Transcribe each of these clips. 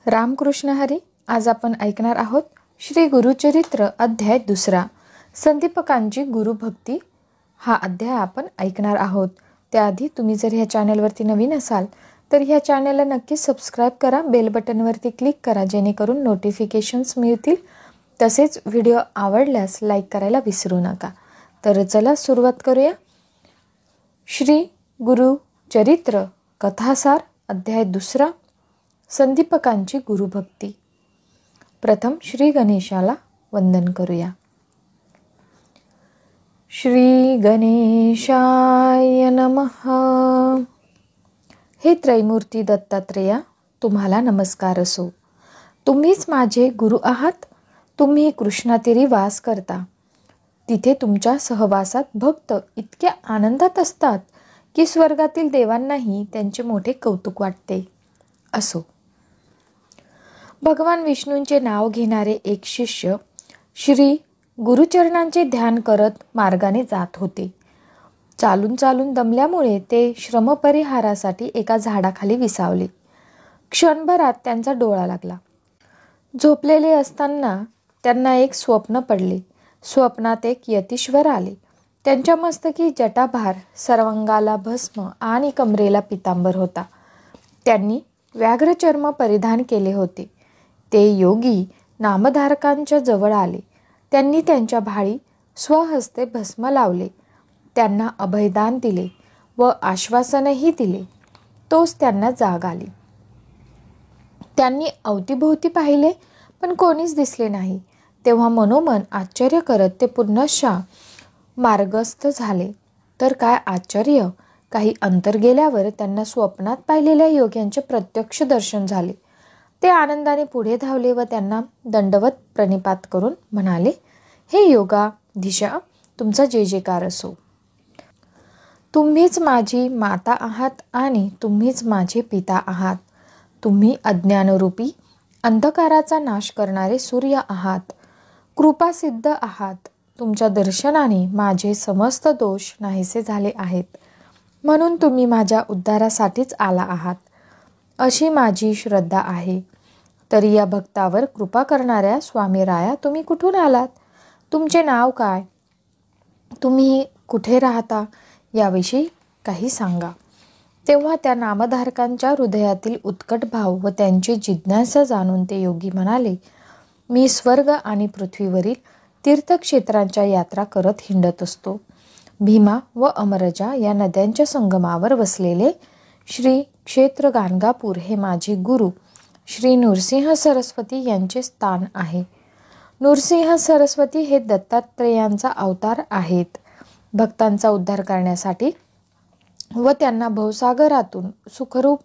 रामकृष्ण हरी. आज आपण ऐकणार आहोत श्री गुरुचरित्र अध्याय 2, संदीपकांची गुरुभक्ती. हा अध्याय आपण ऐकणार आहोत. त्याआधी तुम्ही जर ह्या चॅनलवरती नवीन असाल तर ह्या चॅनलला नक्की सबस्क्राईब करा, बेल बटनवरती क्लिक करा जेणेकरून नोटिफिकेशन्स मिळतील. तसेच व्हिडिओ आवडल्यास लाईक करायला विसरू नका. तर चला सुरुवात करूया. श्री गुरुचरित्र कथासार अध्याय 2, संदीपकांची गुरुभक्ती. प्रथम श्री गणेशाला वंदन करूया. श्री गणेशाय नमः. हे त्रैमूर्ती दत्तात्रेया, तुम्हाला नमस्कार असो. तुम्हीच माझे गुरु आहात. तुम्ही कृष्णातीरी वास करता. तिथे तुमच्या सहवासात भक्त इतक्या आनंदात असतात की स्वर्गातील देवांनाही त्यांचे मोठे कौतुक वाटते. असो. भगवान विष्णूंचे नाव घेणारे एक शिष्य श्री गुरुचरणांचे ध्यान करत मार्गाने जात होते. चालून चालून दमल्यामुळे ते श्रमपरिहारासाठी एका झाडाखाली विसावले. क्षणभरात त्यांचा डोळा लागला. झोपलेले असताना त्यांना एक स्वप्न पडले. स्वप्नात एक यतीश्वर आले. त्यांच्या मस्तकी जटाभार, सर्वांगाला भस्म आणि कमरेला पितांबर होता. त्यांनी व्याघ्रचर्म परिधान केले होते. ते योगी नामधारकांच्या जवळ आले. त्यांनी त्यांच्या भाळी स्वहस्ते भस्म लावले. त्यांना अभयदान दिले व आश्वासनही दिले. तोच त्यांना जाग आली. त्यांनी अवतीभोवती पाहिले पण कोणीच दिसले नाही. तेव्हा मनोमन आश्चर्य करत ते पुनश्च मार्गस्थ झाले. तर काय आश्चर्य! काही अंतर गेल्यावर त्यांना स्वप्नात पाहिलेल्या योग्यांचे प्रत्यक्ष दर्शन झाले. ते आनंदाने पुढे धावले व त्यांना दंडवत प्रणिपात करून म्हणाले, हे योगाधीशा, तुमचा जय जयकार असो. तुम्हीच माझी माता आहात आणि तुम्हीच माझे पिता आहात. तुम्ही अज्ञानरूपी अंधकाराचा नाश करणारे सूर्य आहात. कृपासिद्ध आहात. तुमच्या दर्शनाने माझे समस्त दोष नाहीसे झाले आहेत. म्हणून तुम्ही माझ्या उद्धारासाठीच आला आहात अशी माझी श्रद्धा आहे. तरी या भक्तावर कृपा करणाऱ्या स्वामी राया, तुम्ही कुठून आलात? तुमचे नाव काय? तुम्ही कुठे राहता? याविषयी काही सांगा. तेव्हा त्या नामधारकांच्या हृदयातील उत्कट भाव व त्यांची जिज्ञासा जाणून ते योगी म्हणाले, मी स्वर्ग आणि पृथ्वीवरील तीर्थक्षेत्रांच्या यात्रा करत हिंडत असतो. भीमा व अमरजा या नद्यांच्या संगमावर वसलेले श्री क्षेत्र गाणगापूर हे माझे गुरु श्री नृसिंह सरस्वती यांचे स्थान आहे. नृसिंह सरस्वती हे दत्तात्रेयांचा अवतार आहेत. भक्तांचा उद्धार करण्यासाठी व त्यांना भवसागरातून सुखरूप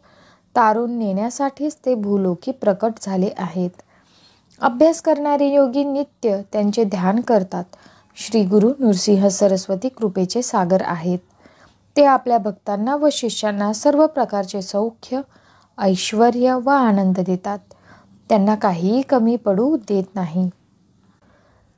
तारून नेण्यासाठीच ते भूलोकी प्रकट झाले आहेत. अभ्यास करणारे योगी नित्य त्यांचे ध्यान करतात. श्री गुरु नृसिंह सरस्वती कृपेचे सागर आहेत. ते आपल्या भक्तांना व शिष्यांना सर्व प्रकारचे सौख्य, ऐश्वर्य व आनंद देतात. त्यांना काहीही कमी पडू देत नाही.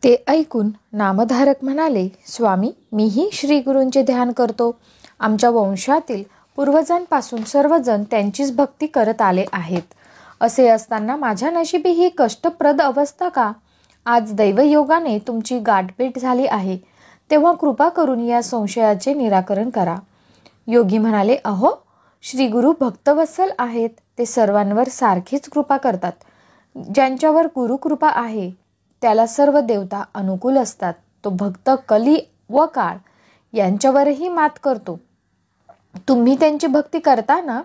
ते ऐकून नामधारक म्हणाले, स्वामी, मीही श्री गुरूंचे ध्यान करतो. आमच्या वंशातील पूर्वजांपासून सर्वजण त्यांचीच भक्ती करत आले आहेत. असे असताना माझ्या नशिबी ही कष्टप्रद अवस्था का? आज दैवयोगाने तुमची गाठभेट झाली आहे. तेव्हा कृपा करून या संशयाचे निराकरण करा. योगी म्हणाले, अहो, श्री गुरु भक्तवत्सल आहेत. ते सर्वांवर सारखीच कृपा करतात. ज्यांच्यावर गुरुकृपा आहे त्याला सर्व देवता अनुकूल असतात. तो भक्त कली व काळ यांच्यावरही मात करतो. तुम्ही त्यांची भक्ती करता ना?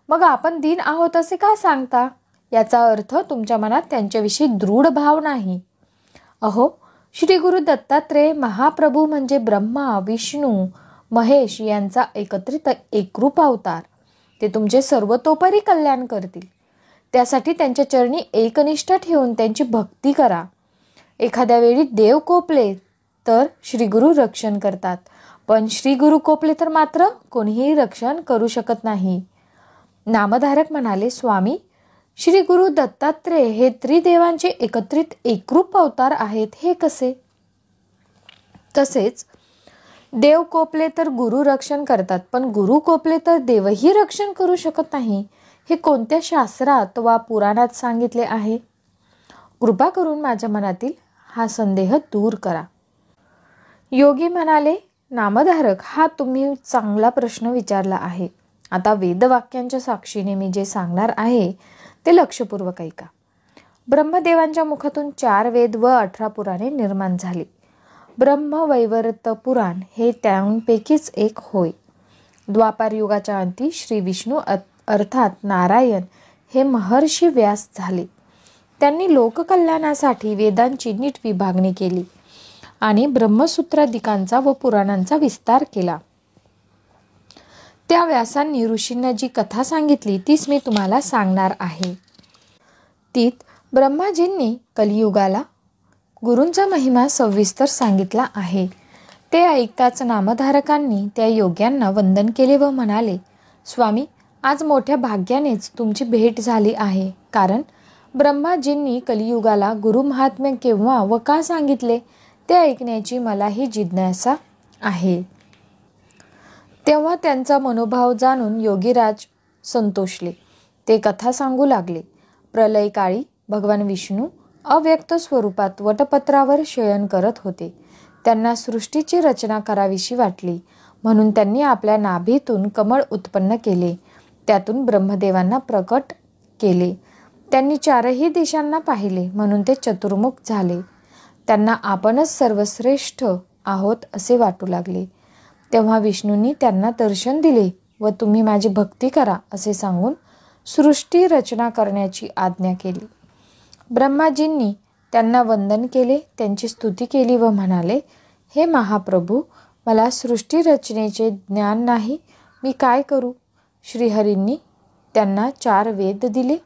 मग आपण दीन आहोत असे का सांगता? याचा अर्थ तुमच्या मनात त्यांच्याविषयी दृढ भाव नाही. अहो, श्री गुरु दत्तात्रेय महाप्रभू म्हणजे ब्रह्मा, विष्णू, महेश यांचा एकत्रित एकरूप अवतार. ते तुमचे सर्वतोपरी कल्याण करतील. त्यासाठी त्यांच्या चरणी एकनिष्ठा ठेवून त्यांची भक्ती करा. एखाद्या वेळी देव कोपले तर श्री गुरु रक्षण करतात, पण श्री गुरु कोपले तर मात्र कोणीही रक्षण करू शकत नाही. नामधारक म्हणाले, स्वामी, श्री गुरु दत्तात्रेय हे त्रिदेवांचे एकत्रित एकरूप अवतार आहेत, हे कसे? तसेच देव कोपले तर गुरु रक्षण करतात, पण गुरु कोपले तर देवही रक्षण करू शकत नाही, हे कोणत्या शास्त्रात वा पुराणात सांगितले आहे? कृपा करून माझ्या मनातील हा संदेह दूर करा. योगी म्हणाले, नामधारक, हा तुम्ही चांगला प्रश्न विचारला आहे. आता वेदवाक्यांच्या साक्षीने मी जे सांगणार आहे ते लक्षपूर्वक ऐका. ब्रह्मदेवांच्या मुखातून 4 वेद व 18 पुराणे निर्माण झाली. ब्रह्मवैवर्त पुराण हे त्यांपैकीच एक होय. द्वापार युगाच्या अंती श्री विष्णू अर्थात नारायण हे महर्षी व्यास झाले. त्यांनी लोककल्याणासाठी वेदांची नीट विभागणी केली आणि ब्रह्मसूत्रादिकांचा व पुराणांचा विस्तार केला. त्या व्यासांनी ऋषींना जी कथा सांगितली तीच मी तुम्हाला सांगणार आहे. तीत ब्रह्माजींनी कलियुगाला गुरूंचा महिमा सविस्तर सांगितला आहे. ते ऐकताच नामधारकांनी त्या योग्यांना वंदन केले व म्हणाले, स्वामी, आज मोठ्या भाग्यानेच तुमची भेट झाली आहे. कारण ब्रह्माजींनी कलियुगाला गुरु महात्म्य केव्हा व का सांगितले ते ऐकण्याची मलाही जिज्ञासा आहे. तेव्हा त्यांचा मनोभाव जाणून योगीराज संतोषले. ते कथा सांगू लागले. प्रलयकाळी भगवान विष्णू अव्यक्त स्वरूपात वटपत्रावर शयन करत होते. त्यांना सृष्टीची रचना करावीशी वाटली, म्हणून त्यांनी आपल्या नाभीतून कमळ उत्पन्न केले. त्यातून ब्रह्मदेवांना प्रकट केले. त्यांनी 4ही दिशांना पाहिले, म्हणून ते चतुर्मुख झाले. त्यांना आपणच सर्वश्रेष्ठ आहोत असे वाटू लागले. तेव्हा विष्णूंनी त्यांना दर्शन दिले व तुम्ही माझी भक्ती करा असे सांगून सृष्टी रचना करण्याची आज्ञा केली. ब्रह्माजींनी त्यांना वंदन केले, त्यांची स्तुती केली व म्हणाले, हे महाप्रभू, मला सृष्टी रचनेचे ज्ञान नाही, मी काय करू? श्रीहरींनी त्यांना 4 वेद दिले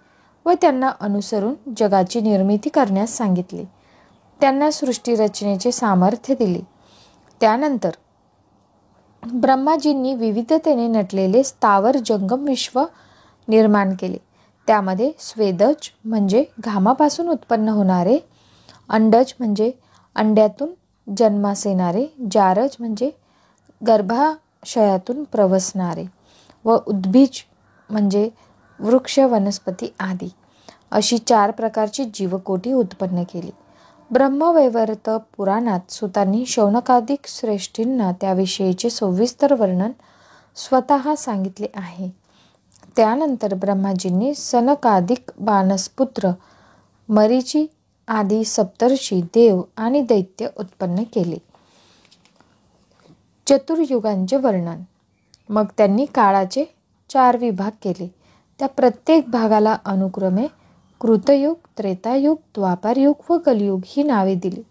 व त्यांना अनुसरून जगाची निर्मिती करण्यास सांगितले. त्यांना सृष्टी रचनेचे सामर्थ्य दिले. त्यानंतर ब्रह्माजींनी विविधतेने नटलेले स्थावर जंगम विश्व निर्माण केले. त्यामध्ये स्वेदज म्हणजे घामापासून उत्पन्न होणारे, अंडज म्हणजे अंड्यातून जन्मास येणारे, जारज म्हणजे गर्भाशयातून प्रवसणारे व उद्भिज म्हणजे वृक्ष, वनस्पती आदी अशी 4 प्रकारची जीवकोटी उत्पन्न केली. ब्रह्मवैवर्त पुराणात सुतांनी शौनकादिक श्रेष्ठींना त्याविषयीचे सविस्तर वर्णन स्वतः सांगितले आहे. त्यानंतर ब्रह्माजींनी सनकादिक बाणसपुत्र, मरीची आदी सप्तर्षी, देव आणि दैत्य उत्पन्न केले. चतुर्युगांचे वर्णन. मग त्यांनी काळाचे 4 विभाग केले. त्या प्रत्येक भागाला अनुक्रमे कृतयुग, त्रेतायुग, द्वापारयुग व कलियुग ही नावे दिली.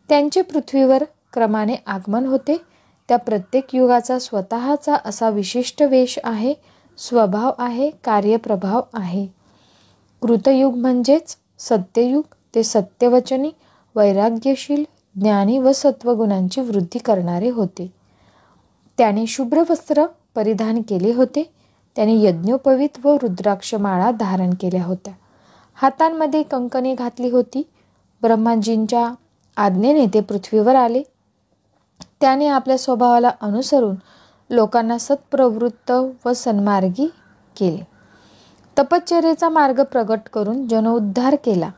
त्यांचे पृथ्वीवर क्रमाने आगमन होते. त्या प्रत्येक युगाचा स्वतःचा असा विशिष्ट वेश आहे, स्वभाव आहे, कार्यप्रभाव आहे. कृतयुग म्हणजेच सत्ययुग. ते सत्यवचनी, वैराग्यशील, ज्ञानी व सत्वगुणांची वृद्धी करणारे होते. त्याने शुभ्र वस्त्र परिधान केले होते. त्याने यज्ञोपवीत व रुद्राक्षमाळा धारण केल्या होत्या. हातांमध्ये कंकणे घातली होती. ब्रह्माजींच्या आज्ञेने ते पृथ्वीवर आले. त्याने आपल्या स्वभावाला अनुसरून लोकांना सत्प्रवृत्त व सन्मार्गी केले. तपश्चर्येचा मार्ग प्रगट करून जनोद्धार केला.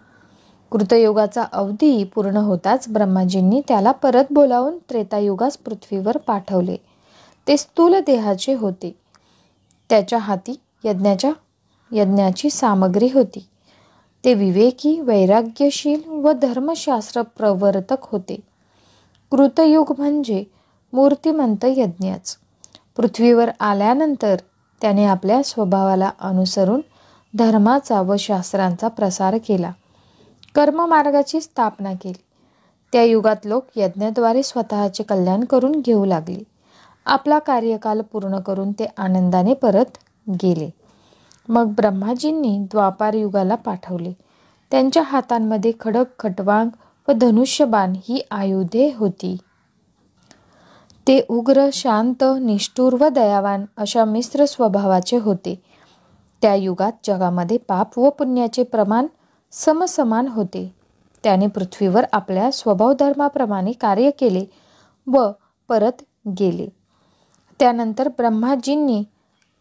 कृतयुगाचा अवधी पूर्ण होताच ब्रह्माजींनी त्याला परत बोलावून त्रेतायुगास पृथ्वीवर पाठवले. ते स्थूल देहाचे होते. त्याच्या हाती यज्ञाची सामग्री होती. ते विवेकी, वैराग्यशील व धर्मशास्त्र प्रवर्तक होते. कृतयुग म्हणजे मूर्तिमंत यज्ञच. पृथ्वीवर आल्यानंतर त्याने आपल्या स्वभावाला अनुसरून धर्माचा व शास्त्रांचा प्रसार केला. कर्ममार्गाची स्थापना केली. त्या युगात लोक यज्ञाद्वारे स्वतःचे कल्याण करून घेऊ लागले. आपला कार्यकाल पूर्ण करून ते आनंदाने परत गेले. मग ब्रह्माजींनी द्वापार युगाला पाठवले. त्यांच्या हातांमध्ये खडग, खटवांग व धनुष्यबाण ही आयुधे होती. ते उग्र, शांत, निष्ठुर व दयावान अशा मिश्र स्वभावाचे होते. त्या युगात जगामध्ये पाप व पुण्याचे प्रमाण समसमान होते. त्याने पृथ्वीवर आपल्या स्वभावधर्माप्रमाणे कार्य केले व परत गेले. त्यानंतर ब्रह्माजींनी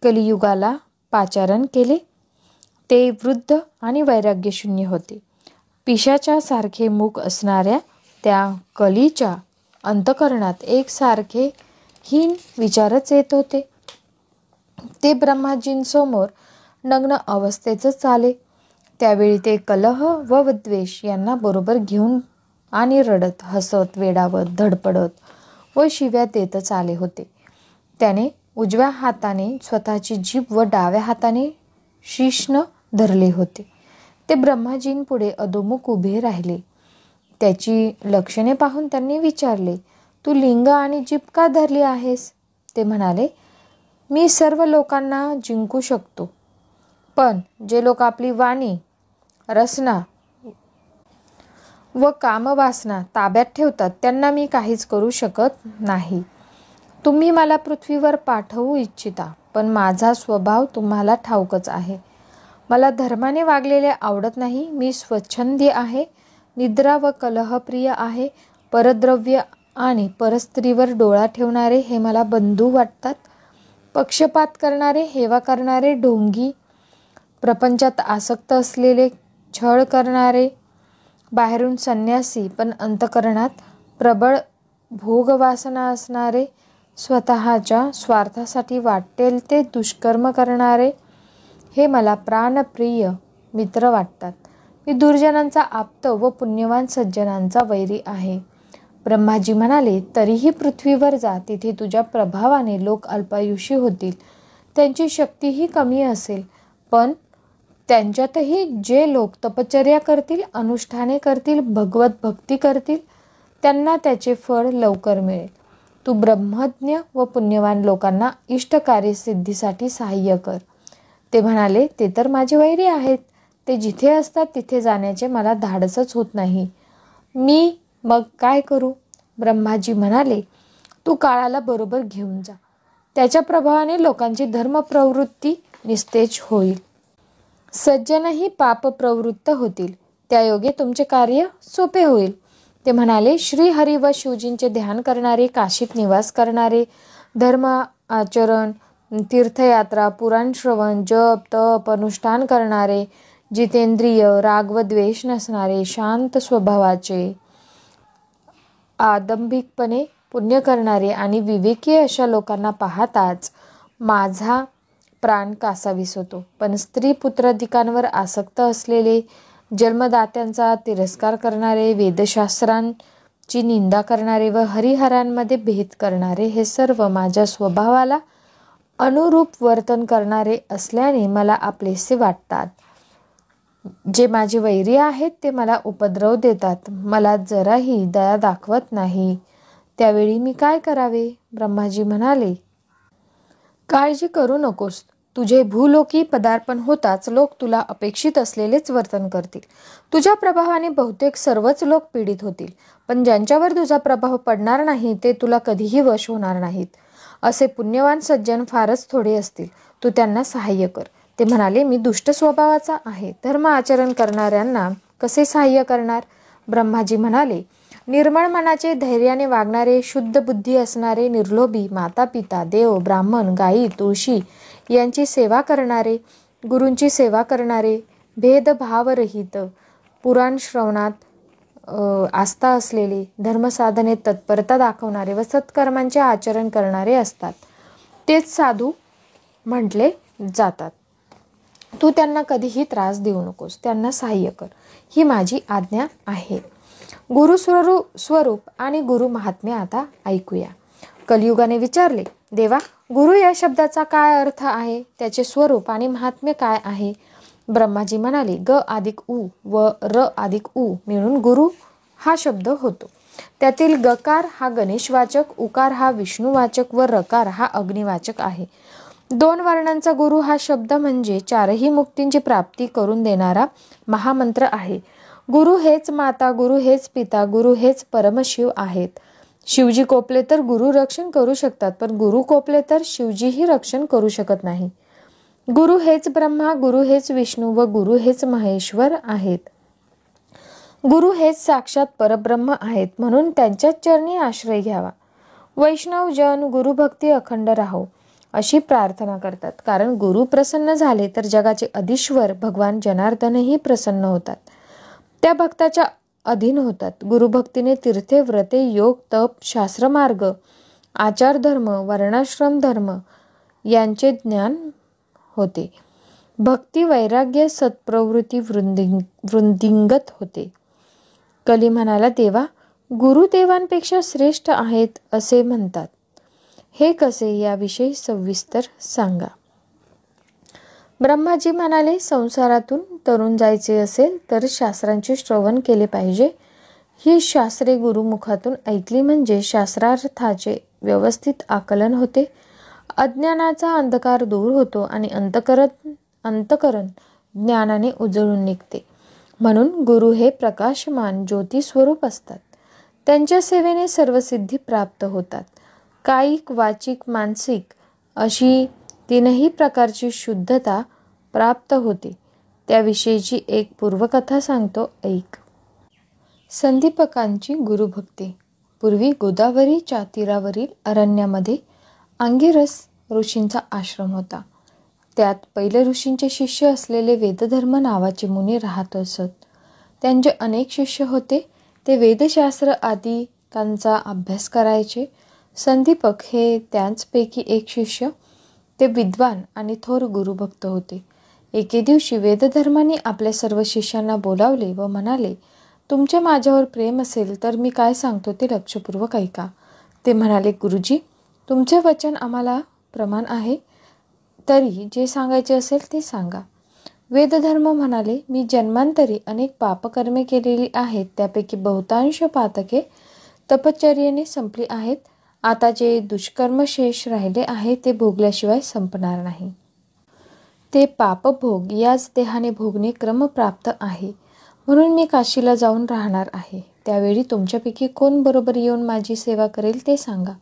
कलियुगाला पाचारण केले. ते वृद्ध आणि वैराग्यशून्य होते. पिशाच्यासारखे मुख असणाऱ्या त्या कलीच्या अंतःकरणात एकसारखे हीन विचारच येत होते. ते ब्रह्माजींसमोर नग्न अवस्थेतच आले. त्यावेळी ते कलह व द्वेष यांना बरोबर घेऊन आणि रडत, हसत, वेडावत, धडपडत व शिव्या देतच आले होते. त्याने उजव्या हाताने स्वतःची जीभ व डाव्या हाताने शिश्न धरले होते. ते ब्रह्माजींपुढे अधोमुख उभे राहिले. त्याची लक्षणे पाहून त्यांनी विचारले, तू लिंग आणि जीभ का धरली आहेस? ते म्हणाले, मी सर्व लोकांना जिंकू शकतो, पण जे लोक आपली वाणी, रसना व कामवासना ताब्यात ठेवतात त्यांना मी काहीच करू शकत नाही. तुम्ही मला पृथ्वीवर पाठवू इच्छिता, पण माझा स्वभाव तुम्हाला ठाऊकच आहे. मला धर्माने वागलेले आवडत नाही. मी स्वच्छंदी आहे, निद्रा व कलहप्रिय आहे. परद्रव्य आणि परस्त्रीवर डोळा ठेवणारे हे मला बंधू वाटतात. पक्षपात करणारे, हेवा करणारे, ढोंगी, प्रपंचात आसक्त असलेले, छळ करणारे, बाहेरून संन्यासी पण अंतःकरणात प्रबळ भोगवासना असणारे, स्वतःच्या स्वार्थासाठी वाटेल ते दुष्कर्म करणारे हे मला प्राणप्रिय मित्र वाटतात. मी दुर्जनांचा आप्त व पुण्यवान सज्जनांचा वैरी आहे. ब्रह्माजी म्हणाले, तरीही पृथ्वीवर जा. तिथे तुझ्या प्रभावाने लोक अल्पायुषी होतील. त्यांची शक्तीही कमी असेल, पण त्यांच्यातही जे लोक तपश्चर्या करतील, अनुष्ठाने करतील, भगवत भक्ती करतील, त्यांना त्याचे फळ लवकर मिळेल. तू ब्रह्मज्ञ व पुण्यवान लोकांना इष्टकार्यसिद्धीसाठी सहाय्य कर. ते म्हणाले, ते तर माझे वैरी आहेत. ते जिथे असतात तिथे जाण्याचे मला धाडसच होत नाही. मी मग काय करू? ब्रह्माजी म्हणाले, तू काळाला बरोबर घेऊन जा. त्याच्या प्रभावाने लोकांची धर्मप्रवृत्ती निस्तेज होईल. सज्जनही पापप्रवृत्त होतील. त्यायोगे तुमचे कार्य सोपे होईल. ते म्हणाले, श्री हरी व शिवजींचे ध्यान करणारे, काशीत निवास करणारे, धर्म आचरण, तीर्थयात्रा, पुराण श्रवण, जप, तप, अनुष्ठान करणारे, जितेंद्रिय, राग व द्वेष नसणारे, शांत स्वभावाचे, आदंभिकपणे पुण्य करणारे आणि विवेकी अशा लोकांना पाहताच माझा प्राण कासावीस होतो. पण स्त्री पुत्राधिकांवर आसक्त असलेले, जन्मदात्यांचा तिरस्कार करणारे, वेदशास्त्रांची निंदा करणारे व हरिहरांमध्ये भेद करणारे हे सर्व माझ्या स्वभावाला अनुरूप वर्तन करणारे असल्याने मला आपलेसे वाटतात. जे माझे वैरी आहेत ते मला उपद्रव देतात, मला जराही दया दाखवत नाही. त्यावेळी मी काय करावे? ब्रह्माजी म्हणाले, काळजी करू नकोस. तुझे भूलोकी पदार्पण होताच लोक तुला अपेक्षित असलेलेच वर्तन करतील. तुझ्या प्रभावाने बहुतेक सर्वच लोक पीडित होतील, पण ज्यांच्यावर तुझा प्रभाव पडणार नाही ते तुला कधीही वश होणार नाहीत. असे पुण्यवान सज्जन फारच थोडे असतील. तू त्यांना सहाय्य कर. ते म्हणाले, मी दुष्ट स्वभावाचा आहे. धर्म आचरण करणाऱ्यांना कसे सहाय्य करणार? ब्रह्माजी म्हणाले, निर्मळ मनाचे, धैर्याने वागणारे, शुद्ध बुद्धी असणारे, निर्लोभी, माता पिता, देव, ब्राह्मण, गायी, तुळशी यांची सेवा करणारे, गुरूंची सेवा करणारे, भेदभावरहित, पुराण श्रवणात आस्था असलेले, धर्मसाधनेत तत्परता दाखवणारे व सत्कर्मांचे आचरण करणारे असतात. तेच साधू म्हटले जातात. तू त्यांना कधीही त्रास देऊ नकोस. त्यांना सहाय्य कर. ही माझी आज्ञा आहे. गुरु स्वरूप आणि गुरु महात्म्य आता ऐकूया. कलियुगाने विचारले, देवा, गुरु या शब्दाचा काय अर्थ आहे? त्याचे स्वरूप आणि महात्म्य काय आहे? ब्रह्माजी म्हणाले, ग अधिक उ व र अधिक उ मिळून गुरु हा शब्द होतो. त्यातील गकार हा गणेशवाचक, उकार हा विष्णुवाचक व रकार हा अग्निवाचक आहे. 2 वर्णांचा गुरु हा शब्द म्हणजे चारही मुक्तींची प्राप्ती करून देणारा महामंत्र आहे. गुरु हेच माता, गुरु हेच पिता, गुरु हेच परमशिव आहेत. शिवजी कोपले तर गुरु रक्षण करू शकतात, पण गुरु कोपले तर शिवजीही रक्षण करू शकत नाही. गुरु हेच ब्रह्मा, गुरु हेच विष्णू व गुरु हेच महेश्वर आहेत. गुरु हेच साक्षात परब्रह्म आहेत, म्हणून त्यांच्याच चरणी आश्रय घ्यावा. वैष्णव जन गुरुभक्ती अखंड राहो. अशी प्रार्थना करतात. कारण गुरु प्रसन्न झाले तर जगाचे अधीश्वर भगवान जनार्दनही प्रसन्न होतात. त्या भक्ताच्या अधीन होतात. गुरुभक्तीने तीर्थे, व्रते, योग, तप, शास्त्रमार्ग, आचार धर्म, वर्णाश्रम धर्म यांचे ज्ञान होते. भक्ती, वैराग्य, सत्प्रवृत्ती वृद्धिंगत होते. कली म्हणाला, देवा, गुरुदेवांपेक्षा श्रेष्ठ आहेत असे म्हणतात. हे कसे, याविषयी सविस्तर सांगा. ब्रह्माजी म्हणाले, संसारातून तरून जायचे असेल तर शास्त्रांचे श्रवण केले पाहिजे. ही शास्त्रे गुरुमुखातून ऐकली म्हणजे शास्त्रार्थाचे व्यवस्थित आकलन होते. अज्ञानाचा अंधकार दूर होतो आणि अंतकरण ज्ञानाने उजळून निघते. म्हणून गुरु हे प्रकाशमान ज्योती स्वरूप असतात. त्यांच्या सेवेने सर्व सिद्धी प्राप्त होतात. कायिक, वाचिक, मानसिक अशी तीनही प्रकारची शुद्धता प्राप्त होते. त्याविषयीची एक पूर्वकथा सांगतो, ऐक. संदीपकांची गुरुभक्ती. पूर्वी गोदावरीच्या तीरावरील अरण्यामध्ये अंगिरस ऋषींचा आश्रम होता. त्यात पहिले ऋषींचे शिष्य असलेले वेदधर्म नावाचे मुनी राहत असत. त्यांचे अनेक शिष्य होते. ते वेदशास्त्र आदिकांचा अभ्यास करायचे. संदीपक हे त्यांचपैकी एक शिष्य. ते विद्वान आणि थोर गुरुभक्त होते. एके दिवशी वेदधर्माने आपल्या सर्व शिष्यांना बोलावले व म्हणाले, तुमचे माझ्यावर प्रेम असेल तर मी काय सांगतो ते लक्षपूर्वक ऐका. ते म्हणाले, गुरुजी, तुमचे वचन आम्हाला प्रमाण आहे, तरी जे सांगायचे असेल ते सांगा. वेदधर्म म्हणाले, मी जन्मांतरी अनेक पापकर्मे केलेली आहेत. त्यापैकी बहुतांश पातके तपश्चर्येने संपली आहेत. आता जे दुष्कर्म शेष राहिले आहे ते भोगल्याशिवाय संपणार नाही. ते पापभोग याच देहाने भोगणे क्रमप्राप्त आहे. म्हणून मी काशीला जाऊन राहणार आहे. त्यावेळी तुमच्यापैकी कोण बरोबर येऊन माझी सेवा करेल ते सांगा.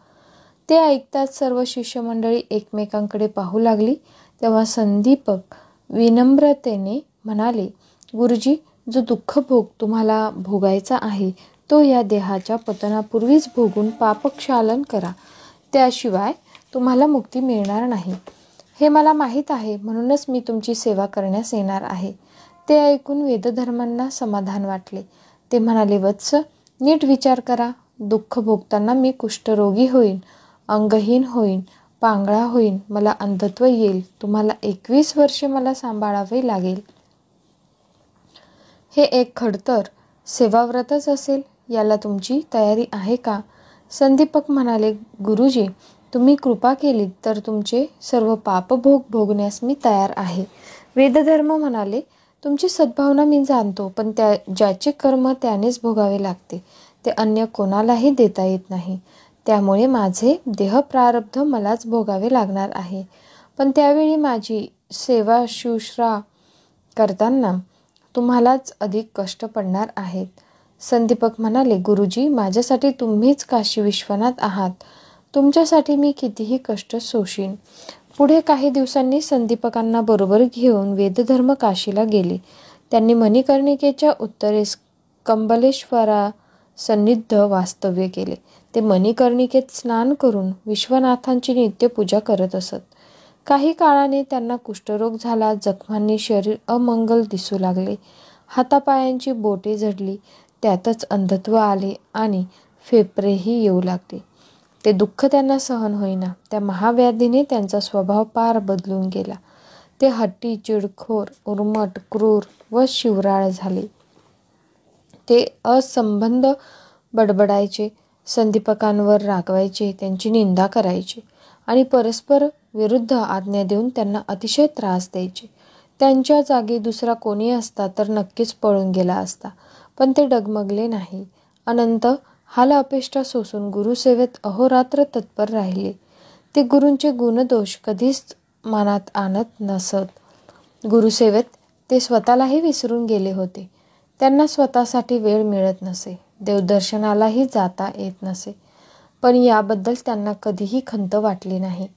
ते ऐकताच सर्व शिष्यमंडळी एकमेकांकडे पाहू लागली. तेव्हा संदीपक विनम्रतेने म्हणाले, गुरुजी, जो दुःखभोग तुम्हाला भोगायचा आहे तो या देहाच्या पतनापूर्वीच भोगून पापक्षालन करा. त्याशिवाय तुम्हाला मुक्ती मिळणार नाही. हे मला माहीत आहे, म्हणूनच मी तुमची सेवा करण्यास येणार आहे. ते ऐकून वेदधर्मांना समाधान वाटले. ते म्हणाले, वत्स, नीट विचार करा. दुःख भोगताना मी कुष्ठरोगी होईन, अंगहीन होईन, पांगळा होईन, मला अंधत्व येईल. तुम्हाला 21 वर्षे मला सांभाळावे लागेल. हे एक खडतर सेवाव्रतच असेल. याला तुमची तयारी आहे का? संदीपक म्हणाले, गुरुजी, तुम्ही कृपा केलीत तर तुमचे सर्व पापभोग भोगण्यास मी तयार आहे. वेदधर्म म्हणाले, तुमची सद्भावना मी जाणतो, पण ज्याचे कर्म त्यानेच भोगावे लागते ते अन्य कोणालाही देता येत नाही. त्यामुळे माझे देह प्रारब्ध मलाच भोगावे लागणार आहे. पण त्यावेळी माझी सेवा शुश्रा करताना तुम्हालाच अधिक कष्ट पडणार आहेत. संदीपक म्हणाले, गुरुजी, माझ्यासाठी तुम्हीच काशी विश्वनाथ आहात. तुमच्यासाठी मी कितीही कष्ट सोशीन. पुढे काही दिवसांनी संदीपकांना बरोबर घेऊन वेदधर्म काशीला गेले. त्यांनी मणिकर्णिकेच्या उत्तरेस कंबलेश्वरा सन्निध वास्तव्य केले. ते मणिकर्णिकेत स्नान करून विश्वनाथांची नित्यपूजा करत असत. काही काळाने त्यांना कुष्ठरोग झाला. जखमांनी शरीर अमंगल दिसू लागले. हातापायांची बोटे झडली. त्यातच अंधत्व आले आणि फेफरेही येऊ लागले. ते दुःख त्यांना सहन होईना. त्या महाव्याधीने त्यांचा स्वभाव पार बदलून गेला. ते हट्टी, चिडखोर, उर्मट, क्रूर व शिवराळ झाले. ते असंबद्ध बडबडायचे, संदीपकांवर रागवायचे, त्यांची निंदा करायचे आणि परस्पर विरुद्ध आज्ञा देऊन त्यांना अतिशय त्रास द्यायचे. त्यांच्या जागी दुसरा कोणी असता तर नक्कीच पळून गेला असता. पण ते डगमगले नाही. अनंत हाल अपेष्टा सोसून गुरुसेवेत अहोरात्र तत्पर राहिले. ते गुरूंचे गुणदोष कधीच मनात आणत नसत. गुरुसेवेत ते स्वतःलाही विसरून गेले होते. त्यांना स्वतःसाठी वेळ मिळत नसे. देवदर्शनालाही जाता येत नसे. पण याबद्दल त्यांना कधीही खंत वाटली नाही.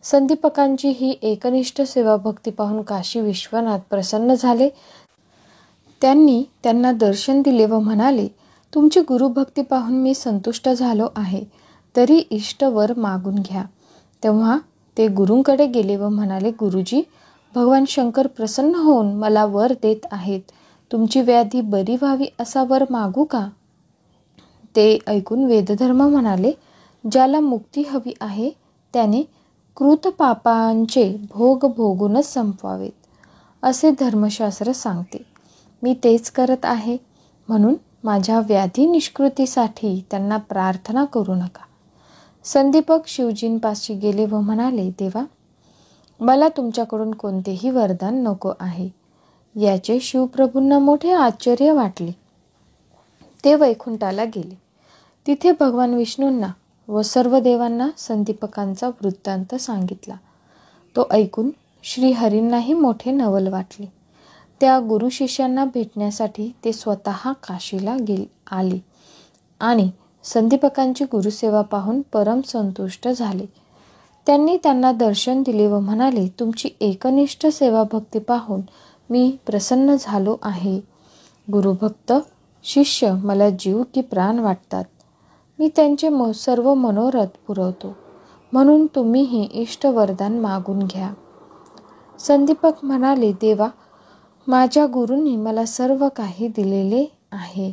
संदीपकांची ही एकनिष्ठ सेवाभक्ती पाहून काशी विश्वनाथ प्रसन्न झाले. त्यांनी त्यांना दर्शन दिले व म्हणाले, तुमची गुरुभक्ती पाहून मी संतुष्ट झालो आहे. तरी इष्टवर मागून घ्या. तेव्हा ते गुरूंकडे गेले व म्हणाले, गुरुजी, भगवान शंकर प्रसन्न होऊन मला वर देत आहेत. तुमची व्याधी बरी व्हावी असा वर मागू का? ते ऐकून वेदधर्म म्हणाले, ज्याला मुक्ती हवी आहे त्याने कृत पापांचे भोग भोगूनच संपवावेत असे धर्मशास्त्र सांगते. मी तेच करत आहे. म्हणून माझ्या व्याधी निष्कृतीसाठी त्यांना प्रार्थना करू नका. संदीपक शिवजींपाशी गेले व म्हणाले, देवा, मला तुमच्याकडून कोणतेही वरदान नको आहे. याचे शिवप्रभूंना मोठे आश्चर्य वाटले. ते वैकुंठाला गेले. तिथे भगवान विष्णूंना व सर्व देवांना संदीपकांचा वृत्तांत सांगितला. तो ऐकून श्रीहरींनाही मोठे नवल वाटले. त्या गुरु शिष्यांना भेटण्यासाठी ते स्वतः काशीला आले आणि संदीपकांची गुरुसेवा पाहून परम संतुष्ट झाले. त्यांनी त्यांना दर्शन दिले व म्हणाले, तुमची एकनिष्ठ सेवा भक्ती पाहून मी प्रसन्न झालो आहे. गुरुभक्त शिष्य मला जीव की प्राण वाटतात. मी त्यांचे सर्व मनोरथ पुरवतो. म्हणून तुम्हीही इष्ट वरदान मागून घ्या. संदीपक म्हणाले, देवा, माझ्या गुरूंनी मला सर्व काही दिलेले आहे.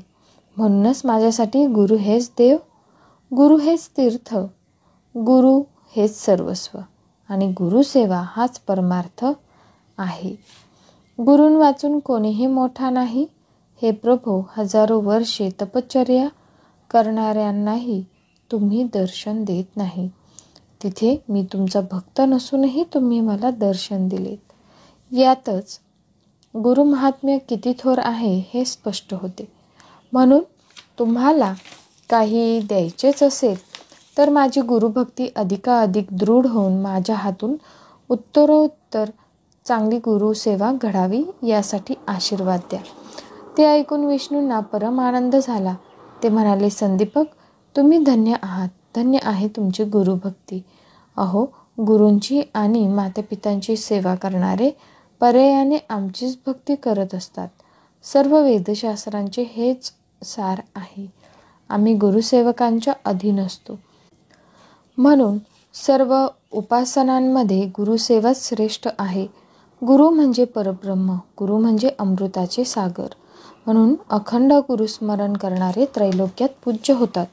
म्हणूनच माझ्यासाठी गुरु हेच देव, गुरु हेच तीर्थ, गुरु हेच सर्वस्व आणि गुरुसेवा हाच परमार्थ आहे. गुरूं वाचून कोणीही मोठा नाही. हे प्रभो, हजारो वर्षे तपश्चर्या करणाऱ्यांनाही तुम्ही दर्शन देत नाही. तिथे मी तुमचा भक्त नसूनही तुम्ही मला दर्शन दिलेत. यातच गुरु महात्म्य किती थोर आहे हे स्पष्ट होते. म्हणून तुम्हाला काही द्यायचेच असेल तर माझी गुरुभक्ती अधिकाधिक दृढ होऊन माझ्या हातून उत्तरोत्तर चांगली गुरुसेवा घडावी यासाठी आशीर्वाद द्या. ते ऐकून विष्णूंना परम आनंद झाला. ते म्हणाले, संदीपक, तुम्ही धन्य आहात. धन्य आहे तुमची गुरुभक्ती. अहो, गुरूंची आणि मातापित्यांची सेवा करणारे पर्यायाने आमचीच भक्ती करत असतात. सर्व वेदशास्त्रांचे हेच सार आहे. आम्ही गुरुसेवकांच्या अधीन असतो. म्हणून सर्व उपासनांमध्ये गुरुसेवाच श्रेष्ठ आहे. गुरु म्हणजे परब्रह्म, गुरु म्हणजे अमृताचे सागर. म्हणून अखंड गुरुस्मरण करणारे त्रैलोक्यात पूज्य होतात,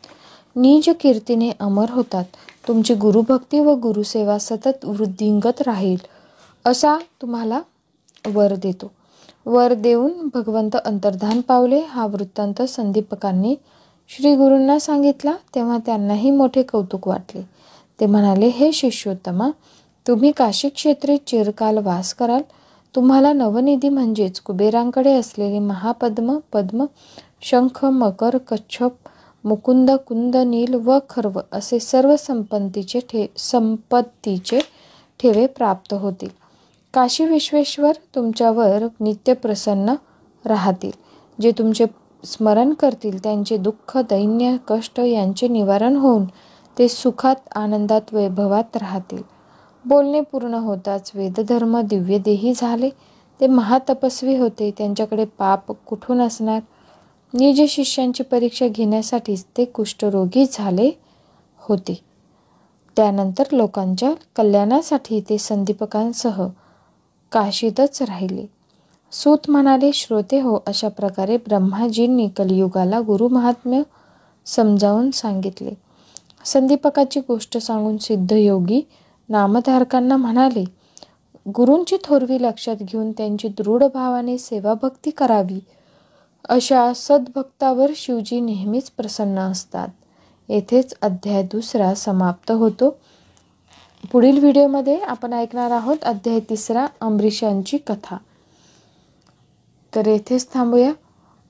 निज कीर्तीने अमर होतात. तुमची गुरुभक्ती व गुरुसेवा सतत वृद्धिंगत राहील असा तुम्हाला वर देतो. वर देऊन भगवंत अंतर्धान पावले. हा वृत्तांत संदीपकांनी श्री गुरूंना सांगितला तेव्हा त्यांनाही मोठे कौतुक वाटले. ते म्हणाले, हे शिष्योत्तमा, तुम्ही काशी क्षेत्री चिरकाल वास कराल. तुम्हाला नवनिधी म्हणजेच कुबेरांकडे असलेले महापद्म, पद्म, शंख, मकर, कच्छप, मुकुंद, कुंद, नील व खर्व असे सर्व संपत्तीचे ठेवे प्राप्त होतील. काशी विश्वेश्वर तुमच्यावर नित्य प्रसन्न राहतील. जे तुमचे स्मरण करतील त्यांचे दुःख, दैन्य, कष्ट यांचे निवारण होऊन ते सुखात, आनंदात, वैभवात राहतील. बोलणे पूर्ण होताच वेदधर्म दिव्यदेही झाले. ते महातपस्वी होते. त्यांच्याकडे पाप कुठून असणार? निज शिष्यांची परीक्षा घेण्यासाठीच ते कुष्ठरोगी झाले होते. त्यानंतर लोकांच्या कल्याणासाठी ते संदीपकांसह काशीतच राहिले. सूत म्हणाले, श्रोते हो, अशा प्रकारे ब्रह्माजींनी कलियुगाला गुरु महात्म्य समजावून सांगितले. संदीपकाची गोष्ट सांगून सिद्धयोगी नामधारकांना म्हणाले, गुरूंची थोरवी लक्षात घेऊन त्यांची दृढ भावाने सेवाभक्ती करावी. अशा सद्भक्तावर शिवजी नेहमीच प्रसन्न असतात. येथेच अध्याय 2 समाप्त होतो. पुढील व्हिडिओमध्ये आपण ऐकणार आहोत अध्याय 3 अमरीशांची कथा. तर येथेच थांबूया.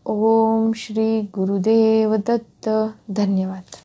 ओम श्री गुरुदेव दत्त. धन्यवाद.